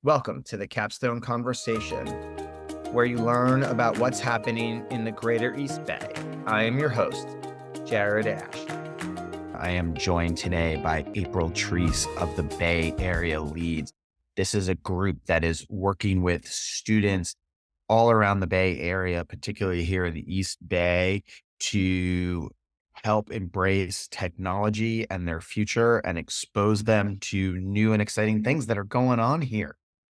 Welcome to the Capstone Conversation, where you learn about what's happening in the greater East Bay. I am your host, Jared Asch. I am joined today by April Treese of the Bay Area LEEDS. This is a group that is working with students all around the Bay Area, particularly here in the East Bay, to help embrace technology and their future and expose them to new and exciting things that are going on here.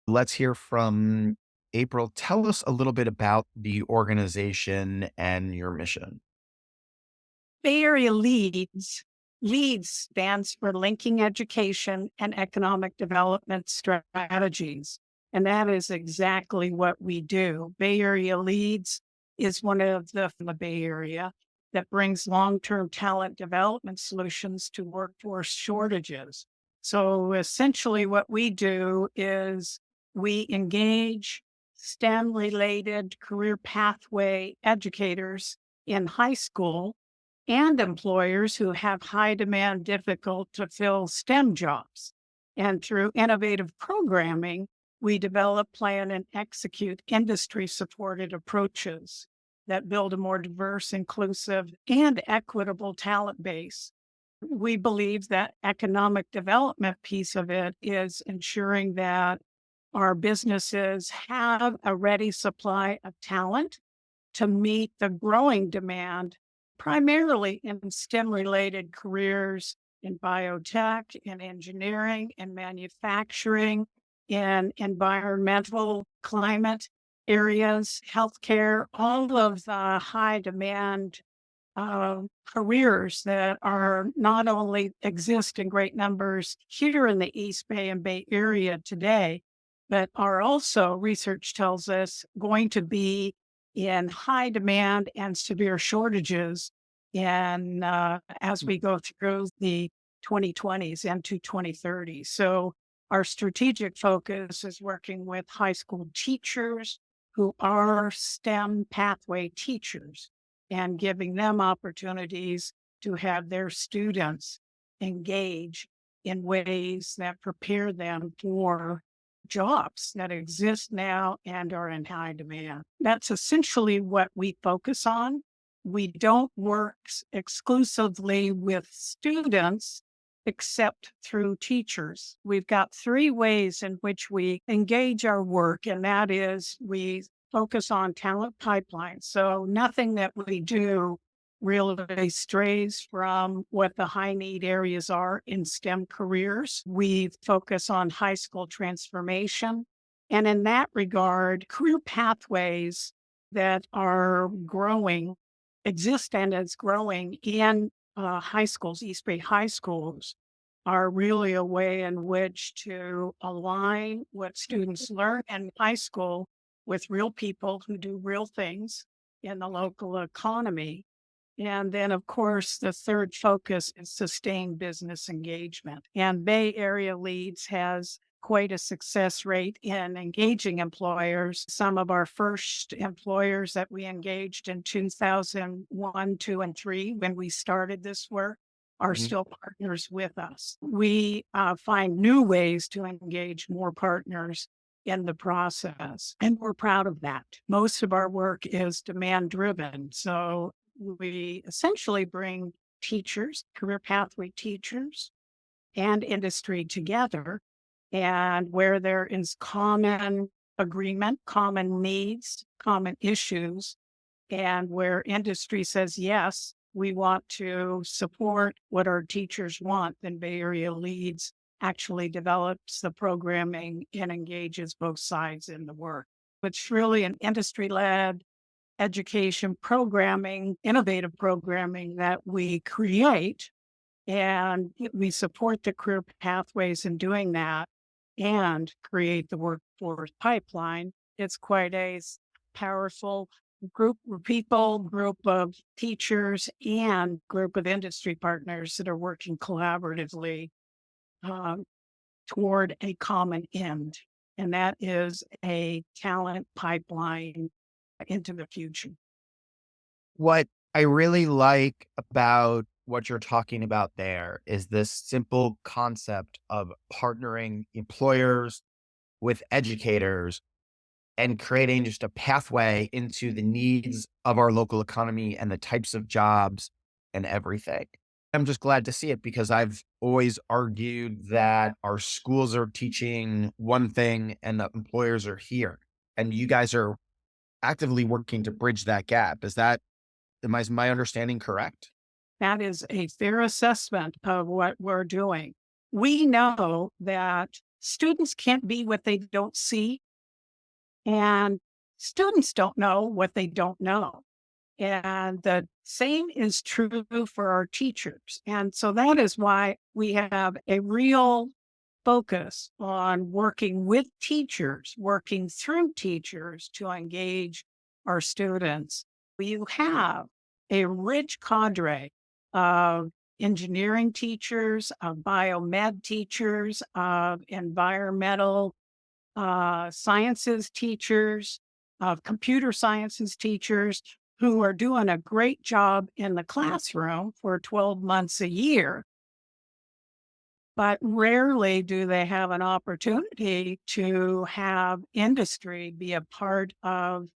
Let's hear from April. Tell us a little bit about the organization and your mission. Bay Area LEEDS. LEEDS stands for Linking Education and Economic Development Strategies. And that is exactly what we do. Bay Area LEEDS is one of the Bay Area that brings long-term talent development solutions to workforce shortages. So essentially what we do is we engage STEM-related career pathway educators in high school and employers who have high demand, difficult to fill STEM jobs. And through innovative programming, we develop, plan, and execute industry supported approaches that build a more diverse, inclusive, and equitable talent base. We believe that economic development piece of it is ensuring that our businesses have a ready supply of talent to meet the growing demand, primarily in STEM-related careers in biotech, in engineering, in manufacturing, in environmental climate areas, healthcare, all of the high demand careers that are not only exist in great numbers here in the East Bay and Bay Area today, but are also, research tells us, going to be in high demand and severe shortages and as we go through the 2020s and to 2030. So our strategic focus is working with high school teachers who are STEM pathway teachers and giving them opportunities to have their students engage in ways that prepare them for jobs that exist now and are in high demand. That's essentially what we focus on. We don't work exclusively with students except through teachers. We've got three ways in which we engage our work, and that is we focus on talent pipelines. So nothing that we do really strays from what the high need areas are in STEM careers. We focus on high school transformation. And in that regard, career pathways that are growing, exist and is growing in high schools, East Bay high schools, are really a way in which to align what students learn in high school with real people who do real things in the local economy. And then, of course, the third focus is sustained business engagement. And Bay Area LEEDS has quite a success rate in engaging employers. Some of our first employers that we engaged in 2001, 2, and 3, when we started this work, are Mhm. still partners with us. We find new ways to engage more partners in the process, and we're proud of that. Most of our work is demand driven. So we essentially bring teachers, career pathway teachers, and industry together. And where there is common agreement, common needs, common issues, and where industry says, yes, we want to support what our teachers want, then Bay Area LEEDS actually develops the programming and engages both sides in the work. It's really an industry led education programming, innovative programming that we create, and we support the career pathways in doing that and create the workforce pipeline. It's quite a powerful group of people, group of teachers, and group of industry partners that are working collaboratively um, toward a common end. And that is a talent pipeline into the future. What I really like about what you're talking about there is this simple concept of partnering employers with educators and creating just a pathway into the needs of our local economy and the types of jobs and everything. I'm just glad to see it because I've always argued that our schools are teaching one thing and the employers are here. And you guys are actively working to bridge that gap. Is my understanding correct? That is a fair assessment of what we're doing. We know that students can't be what they don't see, and students don't know what they don't know. And the same is true for our teachers. And so that is why we have a real focus on working with teachers, working through teachers to engage our students. You have a rich cadre of engineering teachers, of biomed teachers, of environmental sciences teachers, of computer sciences teachers who are doing a great job in the classroom for 12 months a year, but rarely do they have an opportunity to have industry be a part of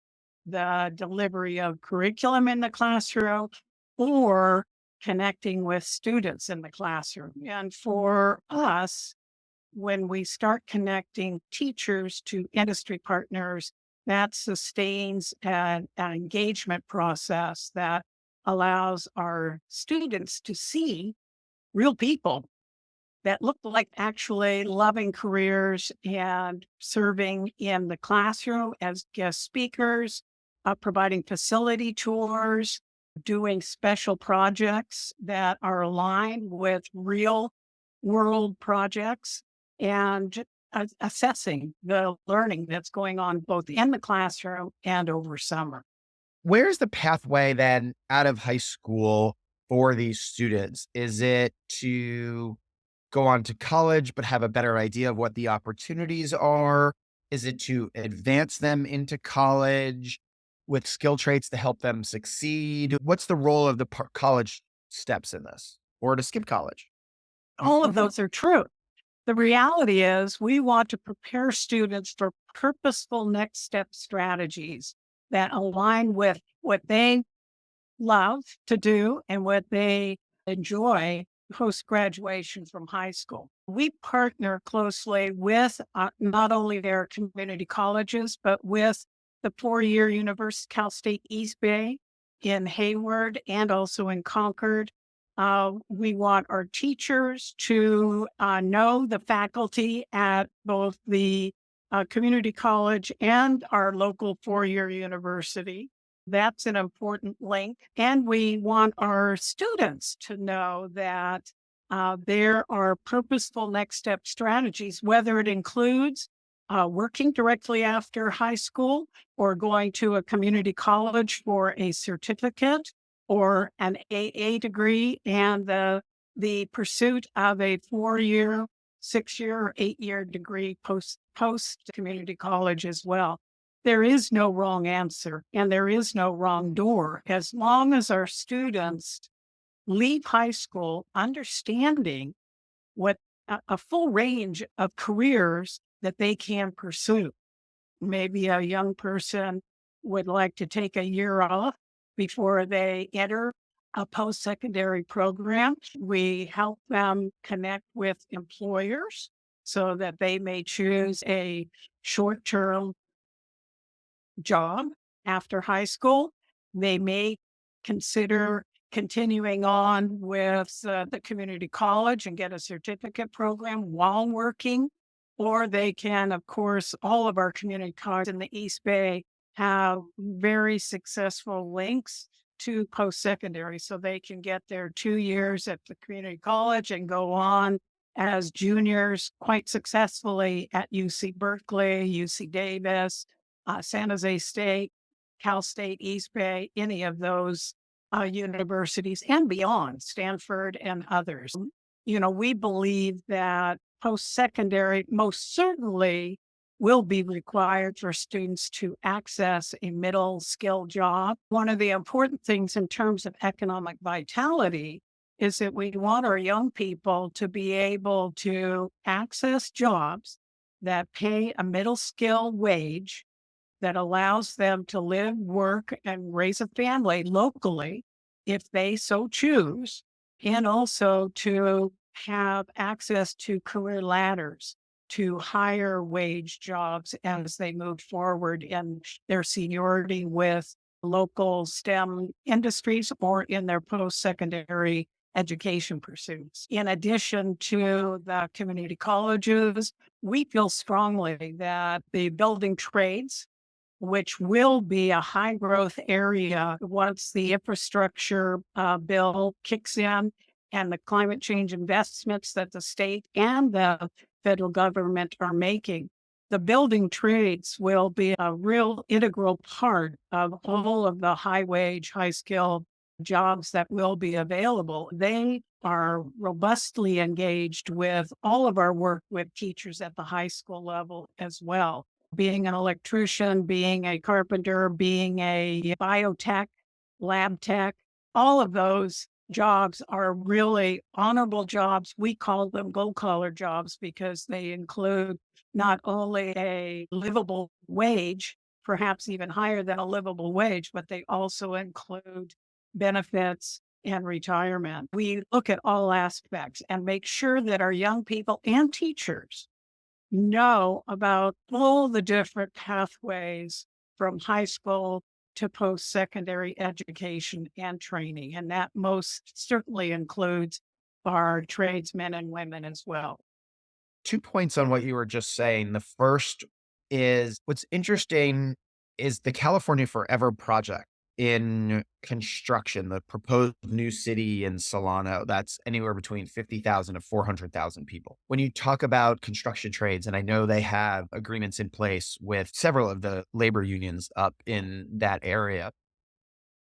the delivery of curriculum in the classroom or connecting with students in the classroom. And for us, when we start connecting teachers to industry partners, that sustains an engagement process that allows our students to see real people that look like actually loving careers and serving in the classroom as guest speakers, providing facility tours, doing special projects that are aligned with real world projects, and assessing the learning that's going on both in the classroom and over summer. Where's the pathway then out of high school for these students? Is it to go on to college, but have a better idea of what the opportunities are? Is it to advance them into college with skill traits to help them succeed? What's the role of the college steps in this, or to skip college? All of those are true. The reality is, we want to prepare students for purposeful next step strategies that align with what they love to do and what they enjoy post graduation from high school. We partner closely with not only their community colleges, but with the 4-year University Cal State East Bay in Hayward and also in Concord. We want our teachers to know the faculty at both the community college and our local 4-year university. That's an important link. And we want our students to know that there are purposeful next step strategies, whether it includes working directly after high school or going to a community college for a certificate or an AA degree and the pursuit of a 4-year, 6-year, or 8-year degree post community college as well. There is no wrong answer and there is no wrong door. As long as our students leave high school understanding what a full range of careers that they can pursue. Maybe a young person would like to take a year off before they enter a post-secondary program. We help them connect with employers so that they may choose a short-term job after high school. They may consider continuing on with the community college and get a certificate program while working, or they can, of course, all of our community colleges in the East Bay have very successful links to post-secondary, so they can get their 2 years at the community college and go on as juniors quite successfully at UC Berkeley, UC Davis, San Jose State, Cal State, East Bay, any of those universities and beyond, Stanford and others. You know, we believe that post-secondary most certainly will be required for students to access a middle skill job. One of the important things in terms of economic vitality is that we want our young people to be able to access jobs that pay a middle skill wage that allows them to live, work, and raise a family locally if they so choose, and also to have access to career ladders to higher wage jobs as they move forward in their seniority with local STEM industries or in their post-secondary education pursuits. In addition to the community colleges, we feel strongly that the building trades, which will be a high growth area once the infrastructure bill kicks in and the climate change investments that the state and the federal government are making. The building trades will be a real integral part of all of the high wage, high skill jobs that will be available. They are robustly engaged with all of our work with teachers at the high school level as well. Being an electrician, being a carpenter, being a biotech, lab tech, all of those jobs are really honorable jobs. We call them gold collar jobs because they include not only a livable wage, perhaps even higher than a livable wage, but they also include benefits and retirement. We look at all aspects and make sure that our young people and teachers know about all the different pathways from high school to post-secondary education and training. And that most certainly includes our tradesmen and women as well. 2 points on what you were just saying. The first is what's interesting is the California Forever project in construction, the proposed new city in Solano, that's anywhere between 50,000 to 400,000 people. When you talk about construction trades, and I know they have agreements in place with several of the labor unions up in that area,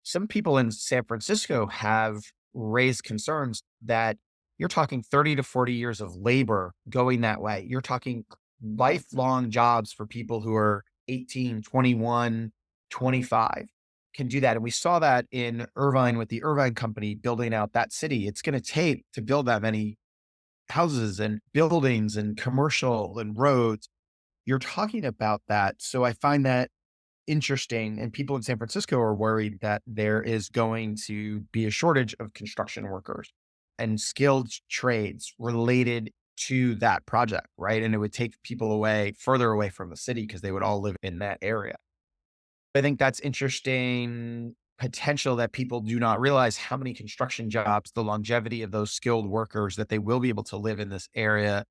some people in San Francisco have raised concerns that you're talking 30 to 40 years of labor going that way. You're talking lifelong jobs for people who are 18, 21, 25 can do that. And we saw that in Irvine with the Irvine company building out that city. It's going to take to build that many houses and buildings and commercial and roads. You're talking about that. So I find that interesting. And people in San Francisco are worried that there is going to be a shortage of construction workers and skilled trades related to that project, right? And it would take people away, further away from the city because they would all live in that area. I think that's interesting potential that people do not realize how many construction jobs, the longevity of those skilled workers, that they will be able to live in this area.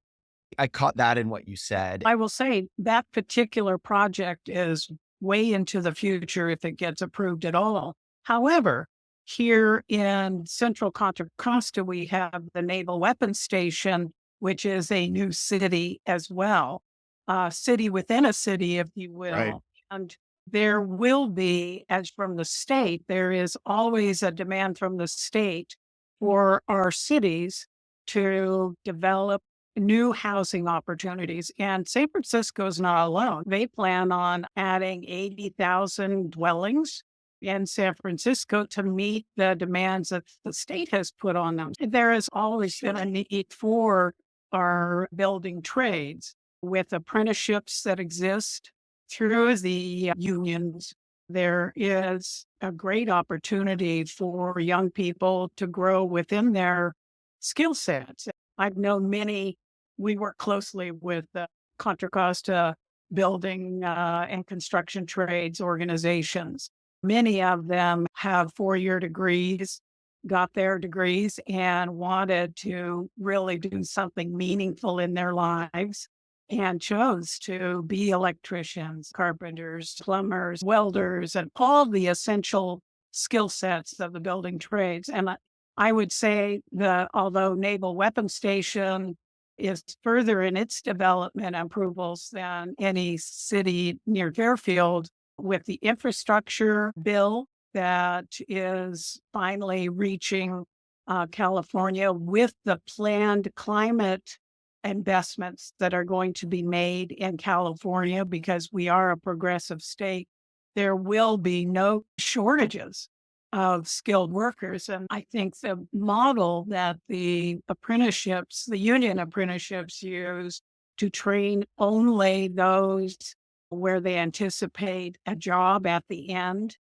I caught that in what you said. I will say that particular project is way into the future if it gets approved at all. However, here in central Contra Costa, we have the Naval Weapons Station, which is a new city as well, a city within a city, if you will. Right. And there will be, as from the state, there is always a demand from the state for our cities to develop new housing opportunities. And San Francisco is not alone. They plan on adding 80,000 dwellings in San Francisco to meet the demands that the state has put on them. There has always been a need for our building trades with apprenticeships that exist through the unions. There is a great opportunity for young people to grow within their skill sets. I've known many. We work closely with the Contra Costa building and construction trades organizations. Many of them have four-year degrees, got their degrees, and wanted to really do something meaningful in their lives and chose to be electricians, carpenters, plumbers, welders, and all the essential skill sets of the building trades. And I would say that although Naval Weapons Station is further in its development approvals than any city near Fairfield, with the infrastructure bill that is finally reaching California, with the planned climate investments that are going to be made in California, because we are a progressive state, there will be no shortages of skilled workers. And I think the model that the apprenticeships, the union apprenticeships use to train only those where they anticipate a job at the end,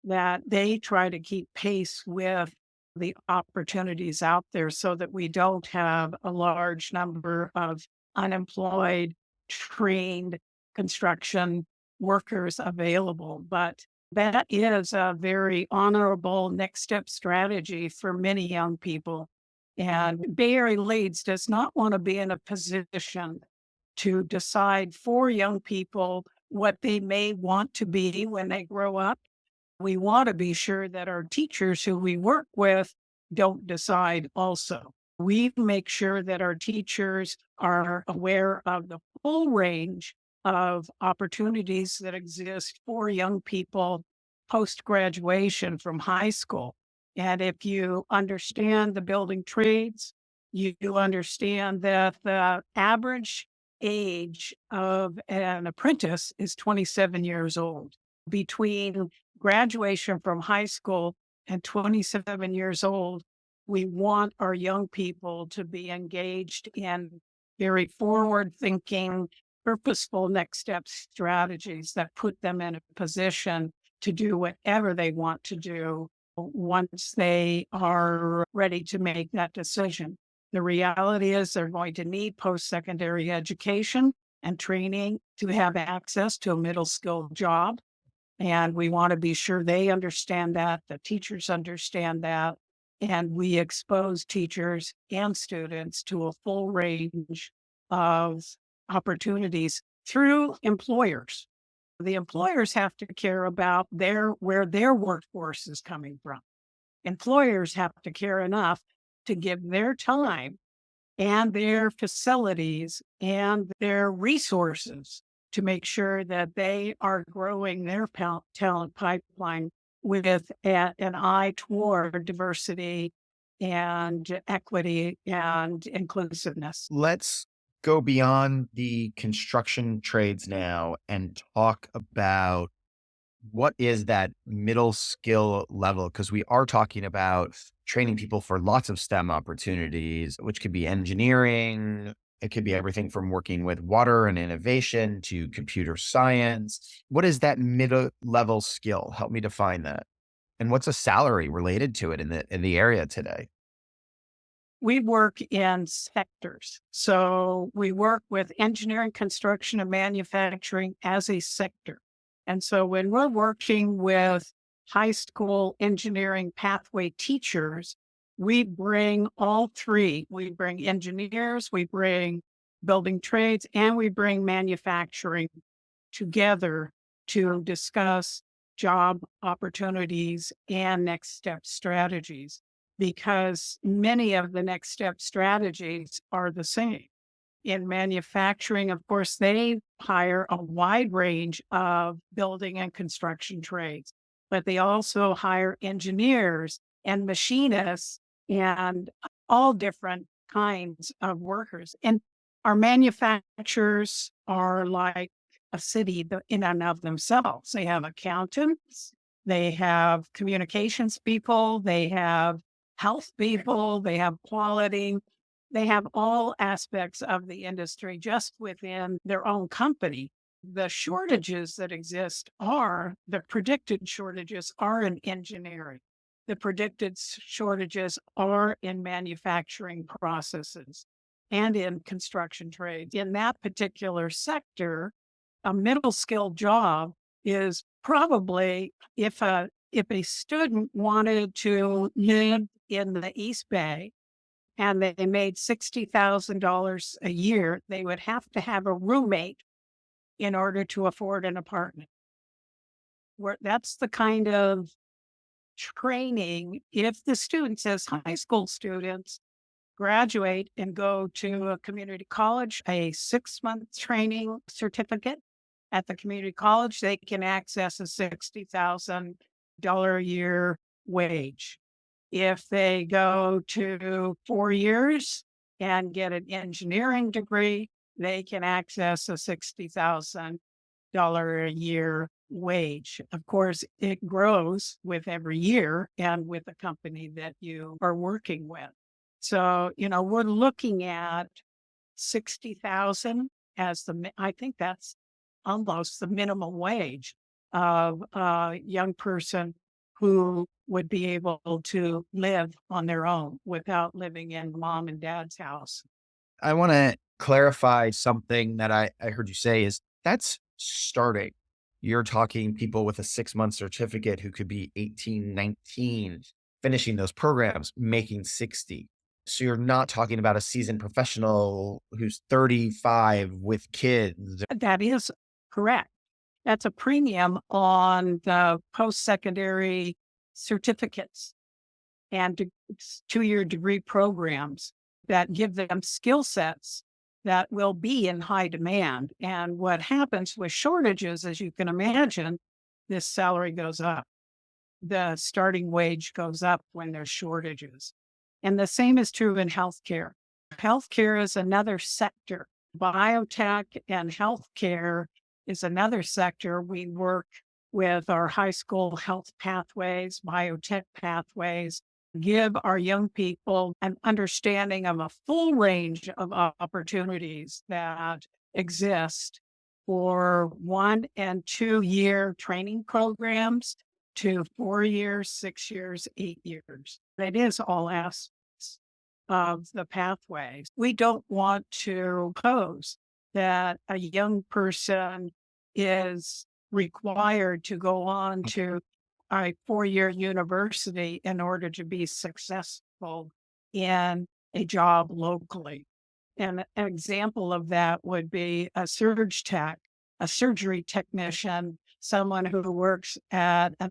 that they try to keep pace with the opportunities out there so that we don't have a large number of unemployed, trained construction workers available. But that is a very honorable next step strategy for many young people. And Bay Area LEEDS does not want to be in a position to decide for young people what they may want to be when they grow up. We want to be sure that our teachers who we work with don't decide also. We make sure that our teachers are aware of the full range of opportunities that exist for young people post graduation from high school. And if you understand the building trades, you understand that the average age of an apprentice is 27 years old. Between graduation from high school and 27 years old, we want our young people to be engaged in very forward thinking, purposeful next step strategies that put them in a position to do whatever they want to do once they are ready to make that decision. The reality is they're going to need post-secondary education and training to have access to a middle skill job. And we want to be sure they understand that, the teachers understand that, and we expose teachers and students to a full range of opportunities through employers. The employers have to care about where their workforce is coming from. Employers have to care enough to give their time and their facilities and their resources to make sure that they are growing their talent pipeline with an eye toward diversity and equity and inclusiveness. Let's go beyond the construction trades now and talk about what is that middle skill level? Because we are talking about training people for lots of STEM opportunities, which could be engineering. It could be everything from working with water and innovation to computer science. What is that middle level skill? Help me define that. And what's a salary related to it in the area today? We work in sectors. So we work with engineering, construction, and manufacturing as a sector. And so when we're working with high school engineering pathway teachers, we bring all three. We bring engineers, we bring building trades, and we bring manufacturing together to discuss job opportunities and next step strategies, because many of the next step strategies are the same. In manufacturing, of course, they hire a wide range of building and construction trades, but they also hire engineers and machinists and all different kinds of workers. And our manufacturers are like a city in and of themselves. They have accountants, they have communications people, they have health people, they have quality, they have all aspects of the industry just within their own company. The shortages that exist the predicted shortages are in engineering. The predicted shortages are in manufacturing processes and in construction trades. In that particular sector, a middle skill job is probably if a student wanted to live in the East Bay and they made $60,000 a year, they would have to have a roommate in order to afford an apartment. That's the kind of training. If the students, as high school students, graduate and go to a community college, a 6-month training certificate at the community college, they can access a $60,000 a year wage. If they go to 4 years and get an engineering degree, they can access a $60,000 a year wage. Of course, it grows with every year and with the company that you are working with. So, we're looking at 60,000 as I think that's almost the minimum wage of a young person who would be able to live on their own without living in mom and dad's house. I want to clarify something that I heard you say is that's starting. You're talking people with a 6-month certificate who could be 18, 19, finishing those programs, making 60. So you're not talking about a seasoned professional who's 35 with kids. That is correct. That's a premium on the post-secondary certificates and 2-year degree programs that give them skill sets that will be in high demand. And what happens with shortages, as you can imagine, this salary goes up. The starting wage goes up when there's shortages. And the same is true in healthcare. Healthcare is another sector. Biotech and healthcare is another sector. We work with our high school health pathways, biotech pathways, give our young people an understanding of a full range of opportunities that exist for 1 and 2 year training programs to 4 years, 6 years, 8 years. It is all aspects of the pathways. We don't want to pose that a young person is required to go on to a 4-year university in order to be successful in a job locally. And an example of that would be a surge tech, a surgery technician, someone who works at an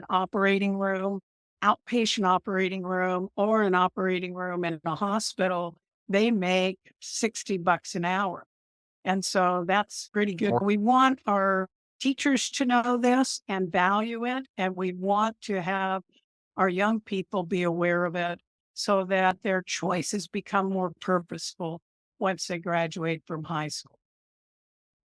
operating room, outpatient operating room, or an operating room in a hospital. They make $60 an hour. And so that's pretty good. We want our teachers to know this and value it. And we want to have our young people be aware of it so that their choices become more purposeful once they graduate from high school.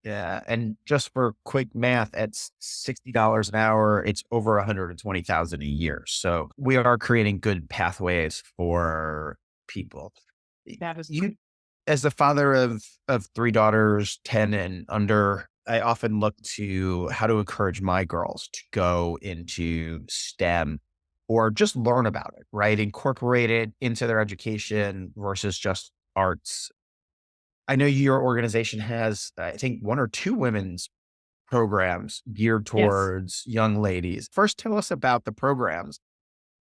Yeah. And just for quick math, at $60 an hour, it's over 120,000 a year. So we are creating good pathways for people. That is You, as the father of 3 daughters, 10 and under, I often look to how to encourage my girls to go into STEM or just learn about it, right? Incorporate it into their education versus just arts. I know your organization has, I think, 1 or 2 women's programs geared yes. towards young ladies. First, tell us about the programs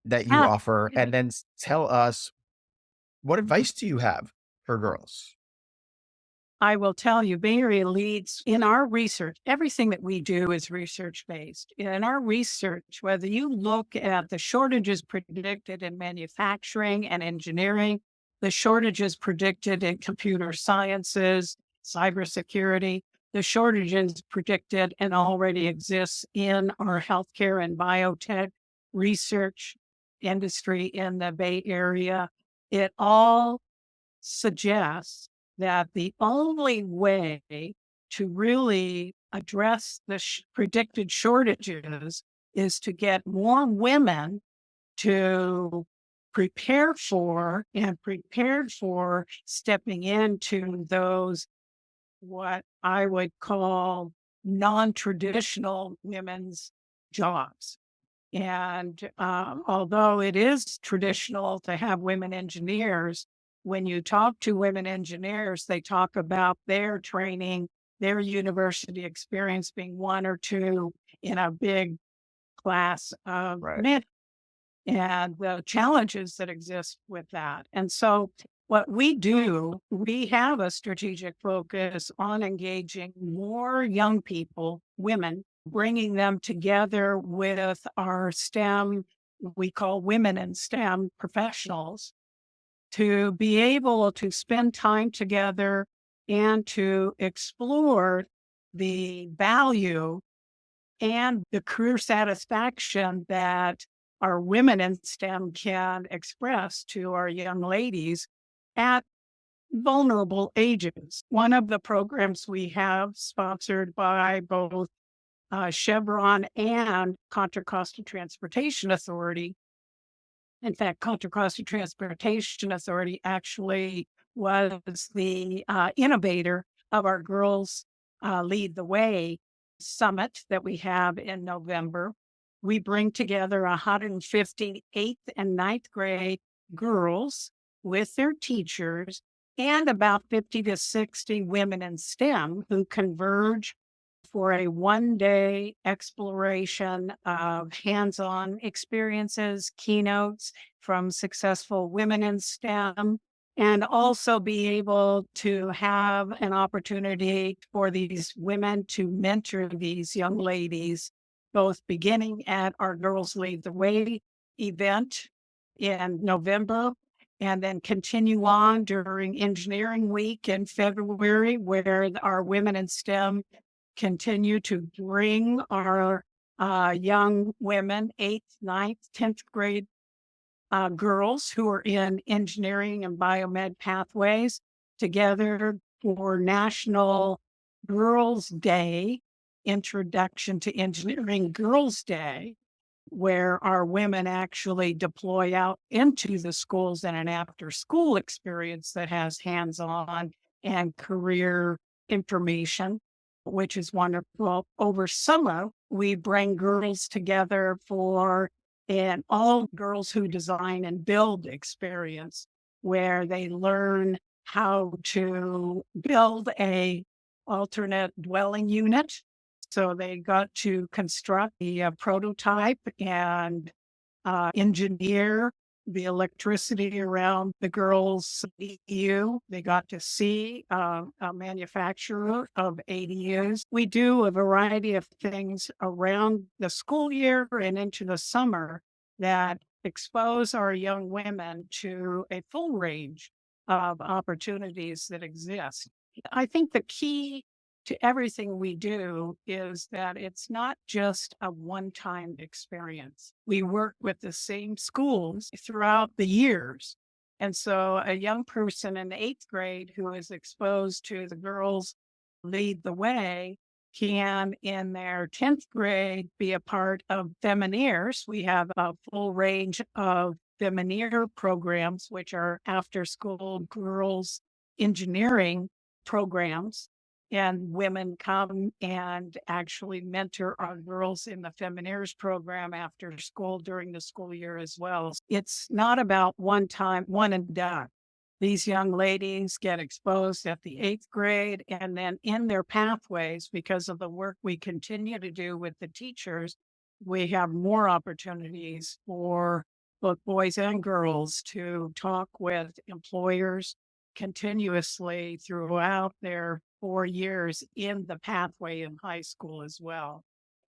that you Ah, offer, and then tell us, what advice do you have for girls? I will tell you, Bay Area LEEDS, in our research, everything that we do is research based. In our research, whether you look at the shortages predicted in manufacturing and engineering, the shortages predicted in computer sciences, cybersecurity, the shortages predicted and already exists in our healthcare and biotech research industry in the Bay Area, it all suggests that the only way to really address the predicted shortages is to get more women to prepare for and prepared for stepping into those, what I would call non-traditional women's jobs. And although it is traditional to have women engineers, when you talk to women engineers, they talk about their training, their university experience being 1 or 2 in a big class of Right. men and the challenges that exist with that. And so what we do, we have a strategic focus on engaging more young people, women, bringing them together with our STEM, we call women in STEM professionals, to be able to spend time together and to explore the value and the career satisfaction that our women in STEM can express to our young ladies at vulnerable ages. One of the programs we have, sponsored by both Chevron and Contra Costa Transportation Authority. In fact, Contra Costa Transportation Authority actually was the innovator of our Girls Lead the Way summit that we have in November. We bring together 150 8th and ninth grade girls with their teachers and about 50 to 60 women in STEM who converge for a one-day exploration of hands-on experiences, keynotes from successful women in STEM, and also be able to have an opportunity for these women to mentor these young ladies, both beginning at our Girls Lead the Way event in November and then continue on during Engineering Week in February, where our Women in STEM continue to bring our young women, 8th, ninth, 10th grade girls who are in engineering and biomed pathways together for National Girls Day, Introduction to Engineering Girls Day, where our women actually deploy out into the schools in an after school experience that has hands on and career information, which is wonderful. Over summer, we bring girls together for an all girls who design and build experience where they learn how to build a alternate dwelling unit. So they got to construct the prototype and engineer the electricity around the girls' ADU. They got to see a manufacturer of ADUs. We do a variety of things around the school year and into the summer that expose our young women to a full range of opportunities that exist. I think the key to everything we do is that it's not just a one-time experience. We work with the same schools throughout the years. And so a young person in the 8th grade who is exposed to the Girls Lead the Way can, in their 10th grade, be a part of Femineers. We have a full range of Femineer programs, which are after-school girls engineering programs. And women come and actually mentor our girls in the Femineers program after school during the school year as well. It's not about one time, one and done. These young ladies get exposed at the 8th grade and then in their pathways, because of the work we continue to do with the teachers, we have more opportunities for both boys and girls to talk with employers continuously throughout their 4 years in the pathway in high school as well.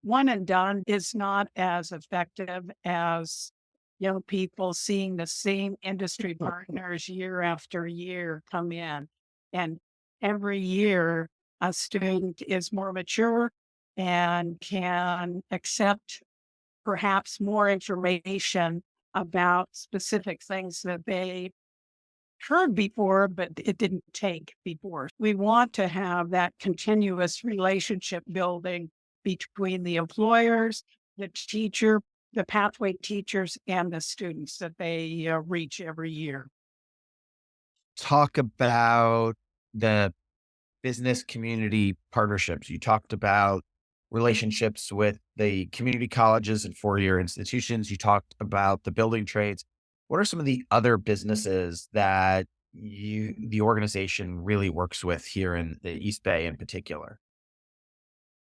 One and done is not as effective as young people seeing the same industry partners year after year come in. And every year, a student is more mature and can accept perhaps more information about specific things that they heard before, but it didn't take before. We want to have that continuous relationship building between the employers, the teacher, the pathway teachers, and the students that they reach every year. Talk about the business community partnerships. You talked about relationships with the community colleges and four-year institutions. You talked about the building trades. What are some of the other businesses that the organization really works with here in the East Bay in particular?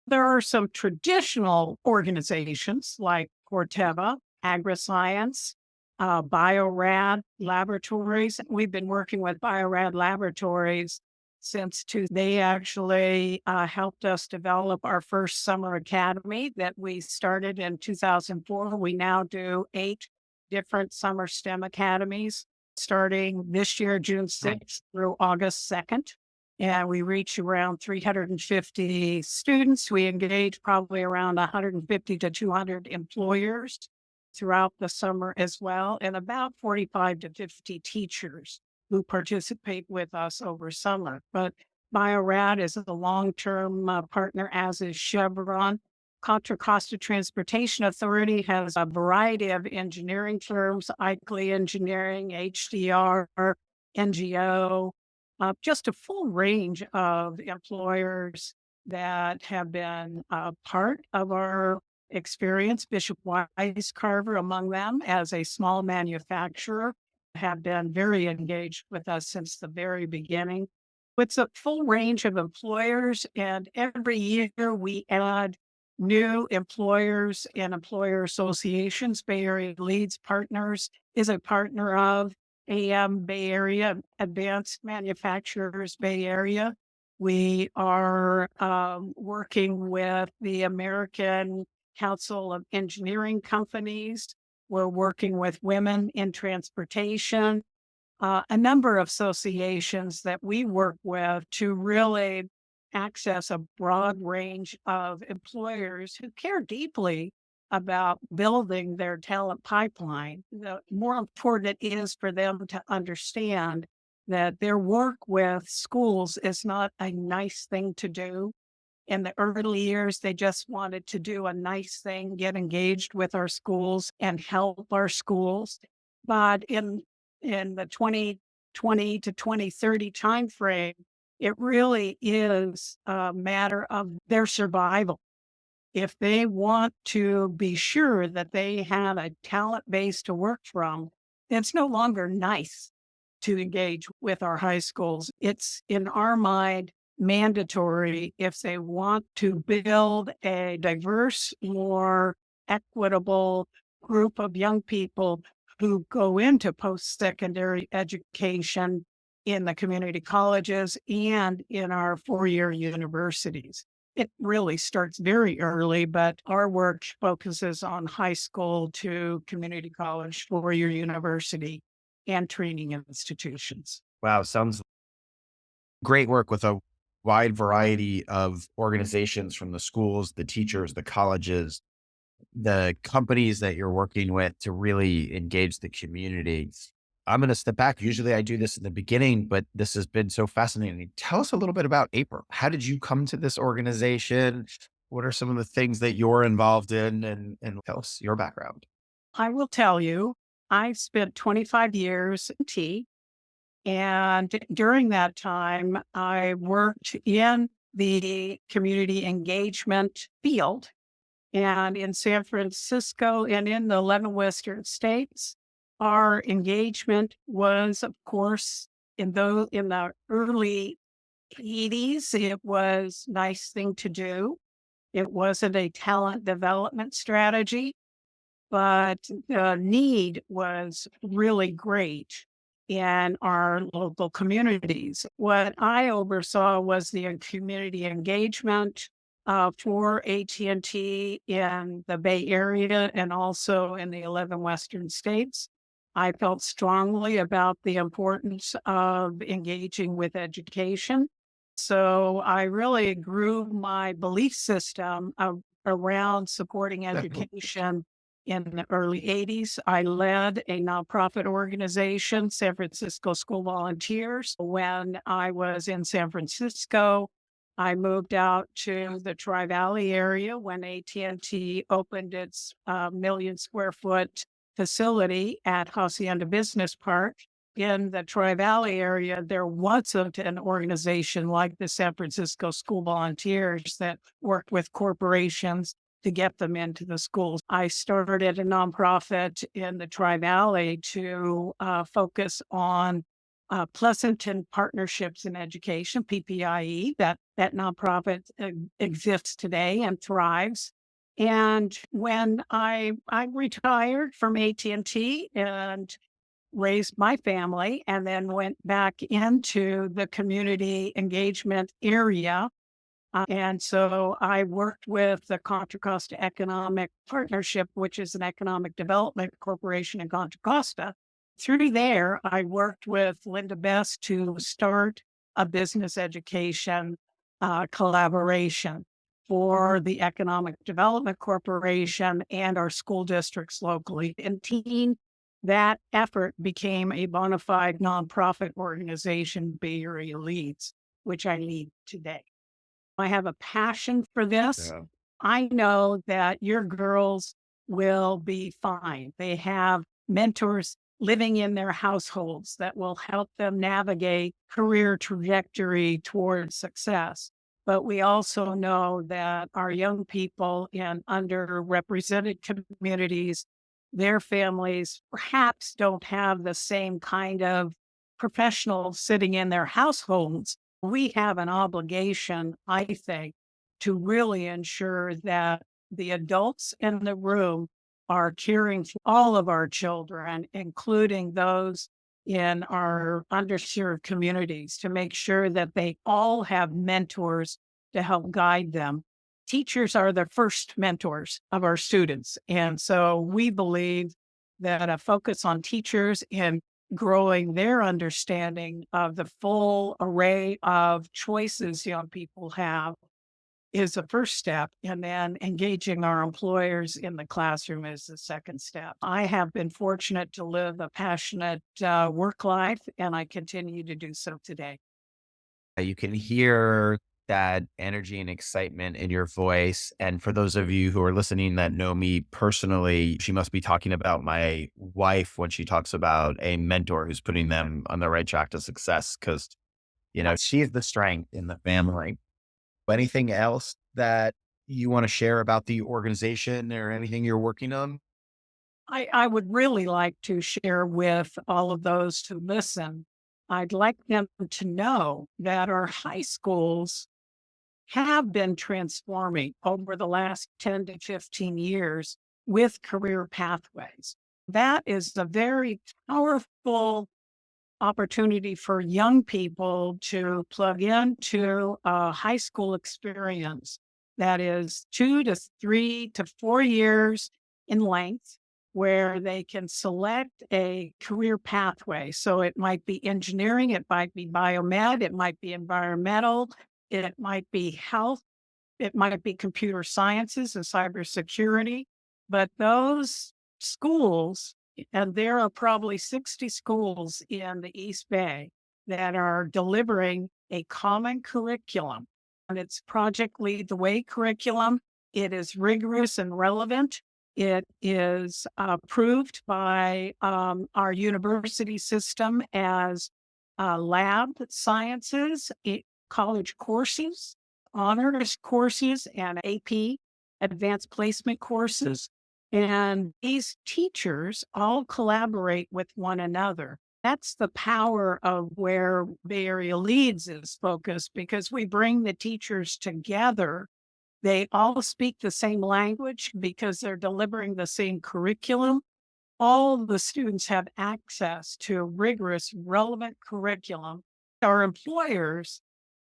There are some traditional organizations like Corteva, AgriScience, Biorad Laboratories. We've been working with Biorad Laboratories since they actually helped us develop our first summer academy that we started in 2004. We now do 8 different summer STEM academies starting this year, June 6th through August 2nd. And we reach around 350 students. We engage probably around 150 to 200 employers throughout the summer as well, and about 45 to 50 teachers who participate with us over summer. But Biorad is a long-term partner, as is Chevron. Contra Costa Transportation Authority has a variety of engineering firms, Eichley Engineering, HDR, NGO, just a full range of employers that have been part of our experience. Bishop Wise Carver among them, as a small manufacturer, have been very engaged with us since the very beginning. It's a full range of employers, and every year we add new employers and employer associations. Bay Area LEEDS Partners is a partner of AM Bay Area, Advanced Manufacturers Bay Area. We are working with the American Council of Engineering Companies. We're working with Women in Transportation, a number of associations that we work with to really access a broad range of employers who care deeply about building their talent pipeline. The more important it is for them to understand that their work with schools is not a nice thing to do. In the early years, they just wanted to do a nice thing, get engaged with our schools and help our schools. But in the 2020 to 2030 timeframe, it really is a matter of their survival. If they want to be sure that they have a talent base to work from, it's no longer nice to engage with our high schools. It's, in our mind, mandatory if they want to build a diverse, more equitable group of young people who go into post-secondary education in the community colleges and in our four-year universities. It really starts very early, but our work focuses on high school to community college, four-year university, and training institutions. Wow, sounds great work with a wide variety of organizations from the schools, the teachers, the colleges, the companies that you're working with to really engage the community. I'm going to step back. Usually I do this in the beginning, but this has been so fascinating. Tell us a little bit about April. How did you come to this organization? What are some of the things that you're involved in? And tell us your background. I will tell you, I spent 25 years in T, and during that time, I worked in the community engagement field and in San Francisco and in the 11 Western states. Our engagement was, of course, in the early 80s, it was a nice thing to do. It wasn't a talent development strategy, but the need was really great in our local communities. What I oversaw was the community engagement for AT&T in the Bay Area and also in the 11 Western states. I felt strongly about the importance of engaging with education. So I really grew my belief system around supporting education. In the early 80s, I led a nonprofit organization, San Francisco School Volunteers. When I was in San Francisco, I moved out to the Tri-Valley area when AT&T opened its million square foot facility at Hacienda Business Park. In the Tri-Valley area, there wasn't an organization like the San Francisco School Volunteers that worked with corporations to get them into the schools. I started a nonprofit in the Tri-Valley to focus on Pleasanton Partnerships in Education, PPIE. That nonprofit exists today and thrives. And when I retired from AT&T and raised my family and then went back into the community engagement area, and so I worked with the Contra Costa Economic Partnership, which is an economic development corporation in Contra Costa. Through there, I worked with Linda Best to start a business education collaboration for the Economic Development Corporation and our school districts locally. In that effort became a bona fide nonprofit organization, Bay Area LEEDS, which I lead today. I have a passion for this. Yeah. I know that your girls will be fine. They have mentors living in their households that will help them navigate career trajectory towards success. But we also know that our young people in underrepresented communities, their families perhaps don't have the same kind of professionals sitting in their households. We have an obligation, I think, to really ensure that the adults in the room are caring for all of our children, including those in our underserved communities, to make sure that they all have mentors to help guide them. Teachers are the first mentors of our students. And so we believe that a focus on teachers and growing their understanding of the full array of choices young people have is the first step. And then engaging our employers in the classroom is the second step. I have been fortunate to live a passionate work life, and I continue to do so today. You can hear that energy and excitement in your voice. And for those of you who are listening that know me personally, she must be talking about my wife when she talks about a mentor who's putting them on the right track to success. Cause, she's the strength in the family. Anything else that you want to share about the organization or anything you're working on? I would really like to share with all of those who listen. I'd like them to know that our high schools have been transforming over the last 10 to 15 years with career pathways. That is a very powerful opportunity for young people to plug into a high school experience that is 2 to 3 to 4 years in length, where they can select a career pathway. So it might be engineering, it might be biomed, it might be environmental, it might be health, it might be computer sciences and cybersecurity. But those schools, and there are probably 60 schools in the East Bay that are delivering a common curriculum. And it's Project Lead the Way curriculum. It is rigorous and relevant. It is approved by our university system as lab sciences, college courses, honors courses, and AP, advanced placement courses. And these teachers all collaborate with one another. That's the power of where Bay Area LEEDS is focused, because we bring the teachers together. They all speak the same language because they're delivering the same curriculum. All the students have access to rigorous, relevant curriculum. Our employers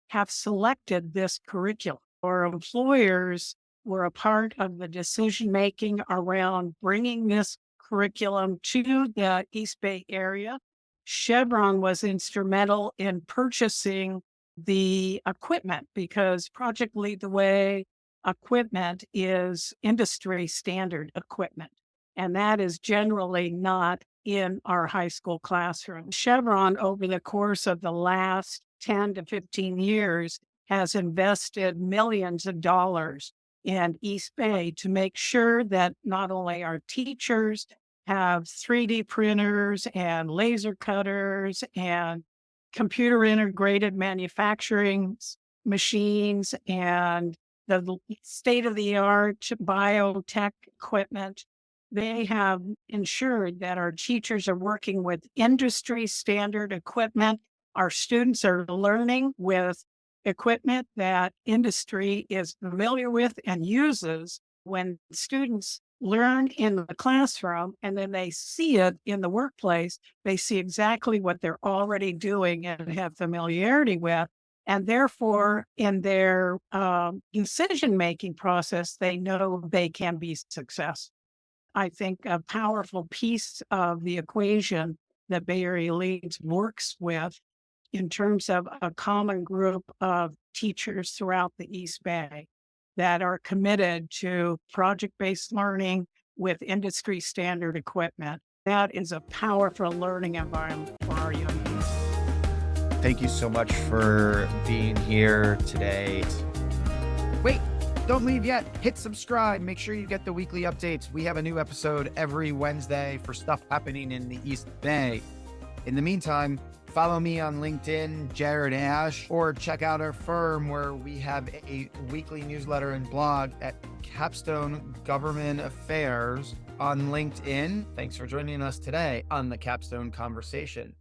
have selected this curriculum. Our employers were a part of the decision making around bringing this curriculum to the East Bay area. Chevron was instrumental in purchasing the equipment because Project Lead the Way equipment is industry standard equipment, and that is generally not in our high school classroom. Chevron, over the course of the last 10 to 15 years, has invested millions of dollars in East Bay to make sure that not only our teachers have 3D printers and laser cutters and computer integrated manufacturing machines and the state of the art biotech equipment. They have ensured that our teachers are working with industry standard equipment. Our students are learning with equipment that industry is familiar with and uses. When students learn in the classroom and then they see it in the workplace, they see exactly what they're already doing and have familiarity with. And therefore, in their decision-making process, they know they can be successful. I think a powerful piece of the equation that Bay Area LEEDS works with in terms of a common group of teachers throughout the East Bay that are committed to project-based learning with industry standard equipment. That is a powerful learning environment for our young people. Thank you so much for being here today. Wait, Don't leave yet. Hit subscribe. Make sure you get the weekly updates. We have a new episode every Wednesday for stuff happening in the East Bay. In the meantime, follow me on LinkedIn, Jared Asch, or check out our firm where we have a weekly newsletter and blog at Capstone Government Affairs on LinkedIn. Thanks for joining us today on the Capstone Conversation.